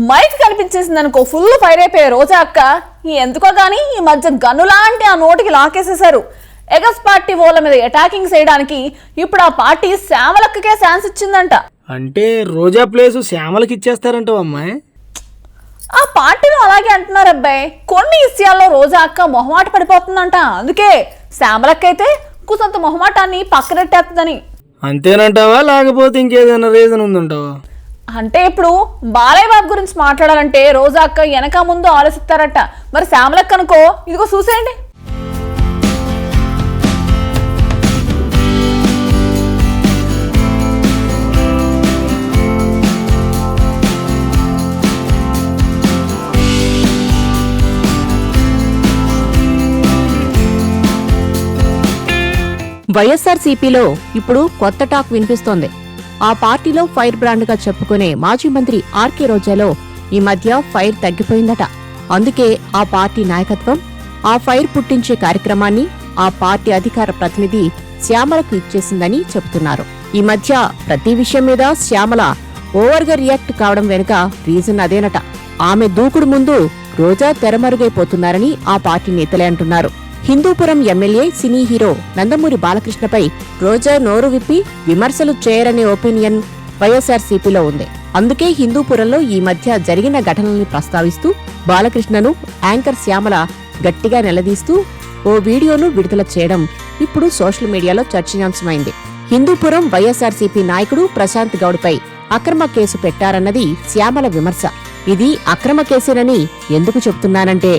Mic కనిపించేసిందనుకో full fire అయిపోయే రోజా అక్క ఎందుకో గానీ ఈ మధ్య గన్నులాంటి ఆ నోటికి లాకేసేశారు. ఎగస్ పార్టీ వాళ్ళ మీద అటాకింగ్ చేయడానికి ఇప్పుడు ఆ పార్టీ శ్యామలక్కకే ఛాన్స్ ఇచ్చిందంట. అంటే రోజా ప్లేస్ శ్యామలకి ఇచ్చేస్తారంట అమ్మాయి. ఆ పార్టీలో అలాగే అంటున్నారు అబ్బాయి. కొన్ని విషయాల్లో రోజా అక్క మొహమాట పడిపోతుందంట. అందుకే శ్యామలక్కైతే కుసంత మొహమాటాన్ని పక్కనెట్టేస్తుందని. అంతేనంటావా లేకపోతే ఇంకేదైనా రీజన్ ఉందంటావా? అంటే ఇప్పుడు బాలయ్య బాబు గురించి మాట్లాడాలంటే రోజా అక్క వెనక ముందు ఆలోచిస్తారట. మరి శ్యామలక్క అనుకో ఇదిగో చూసేయండి. వైఎస్ఆర్సీపీలో ఇప్పుడు కొత్త టాక్ వినిపిస్తోంది. ఆ పార్టీలో ఫైర్ బ్రాండ్ గా చెప్పుకునే మాజీ మంత్రి ఆర్కే రోజాలో ఈ మధ్య ఫైర్ తగ్గిపోయిందట. అందుకే ఆ పార్టీ నాయకత్వం ఆ ఫైర్ పుట్టించే కార్యక్రమాన్ని ఆ పార్టీ అధికార ప్రతినిధి శ్యామలకు ఇచ్చేసిందని చెబుతున్నారు. ఈ మధ్య ప్రతి విషయం మీద శ్యామల ఓవర్ గా రియాక్ట్ కావడం వెనుక రీజన్ అదేనట. ఆమె దూకుడు ముందు రోజా తెరమరుగైపోతున్నారని ఆ పార్టీ నేతలే అంటున్నారు. Hindupuram MLA cine hero Nandamuri బాలకృష్ణపై రోజా నోరు విప్పి విమర్శలు చేయరనే ఒపీనియన్ వైఎస్ఆర్సీపీలో ఉంది. అందుకే హిందూపురంలో ఈ మధ్య జరిగిన ఘటనల్ని ప్రస్తావిస్తూ బాలకృష్ణను యాంకర్ శ్యామల గట్టిగా నిలదీస్తూ ఓ వీడియోను విడుదల చేయడం ఇప్పుడు సోషల్ మీడియాలో చర్చనీయాంశమైంది. హిందూపురం వైఎస్ఆర్సీపీ నాయకుడు ప్రశాంత్ గౌడ్పై అక్రమ కేసు పెట్టారన్నది శ్యామల విమర్శ. ఇది అక్రమ కేసేనని ఎందుకు చెబుతున్నానంటే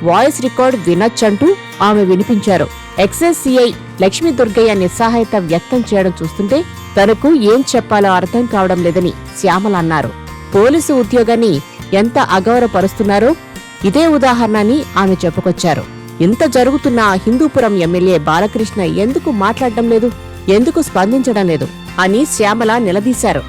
వాయిస్ రికార్డ్ వినొచ్చంటూ ఆమె వినిపించారు. ఎక్సైజ్ సిఐ లక్ష్మీ దుర్గయ్య నిస్సహాయత వ్యక్తం చేయడం చూస్తుంటే తనకు ఏం చెప్పాలో అర్థం కావడం లేదని శ్యామల అన్నారు. పోలీసు ఉద్యోగాన్ని ఎంత అగౌరవపరుస్తున్నారో ఇదే ఉదాహరణ అని ఆమె చెప్పుకొచ్చారు. ఇంత జరుగుతున్న హిందూపురం ఎమ్మెల్యే బాలకృష్ణ ఎందుకు మాట్లాడడం లేదు, ఎందుకు స్పందించడం లేదు అని శ్యామల నిలదీశారు.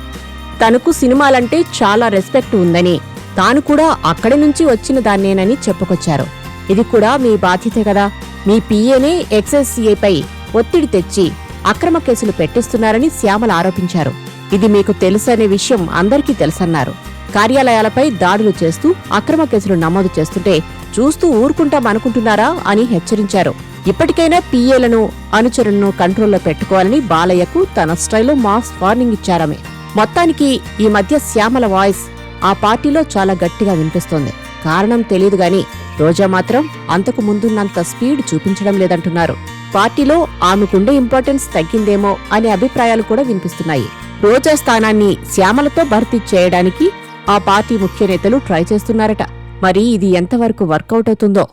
తనకు సినిమాలంటే చాలా రెస్పెక్ట్ ఉందని, తాను కూడా అక్కడి నుంచి వచ్చిన దాన్నేనని చెప్పుకొచ్చారు. ఇది కూడా మీ బాధ్యతే కదా, మీ పీఏనే ఎక్సైజ్ సీఐపై ఒత్తిడి తెచ్చి అక్రమ కేసులు పెట్టిస్తున్నారని శ్యామల ఆరోపించారు. ఇది మీకు తెలుసనే విషయం అందరికీ తెలుసన్నారు. కార్యాలయాలపై దాడులు చేస్తూ అక్రమ కేసులు నమోదు చేస్తుంటే చూస్తూ ఊరుకుంటామనుకుంటున్నారా అని హెచ్చరించారు. ఇప్పటికైనా పీఏలను అనుచరులను కంట్రోల్లో పెట్టుకోవాలని బాలయ్యకు తన స్టైల్లో మాస్ వార్నింగ్ ఇచ్చారామె. మొత్తానికి ఈ మధ్య శ్యామల వాయిస్ ఆ పార్టీలో చాలా గట్టిగా వినిపిస్తోంది. కారణం తెలియదు గాని రోజా మాత్రం అంతకు ముందున్నంత స్పీడ్ చూపించడం లేదంటున్నారు. పార్టీలో ఆమెకుండే ఇంపార్టెన్స్ తగ్గిందేమో అనే అభిప్రాయాలు కూడా వినిపిస్తున్నాయి. రోజా స్థానాన్ని శ్యామలతో భర్తీ చేయడానికి ఆ పార్టీ ముఖ్య నేతలు ట్రై చేస్తున్నారట. మరి ఇది ఎంతవరకు వర్కౌట్ అవుతుందో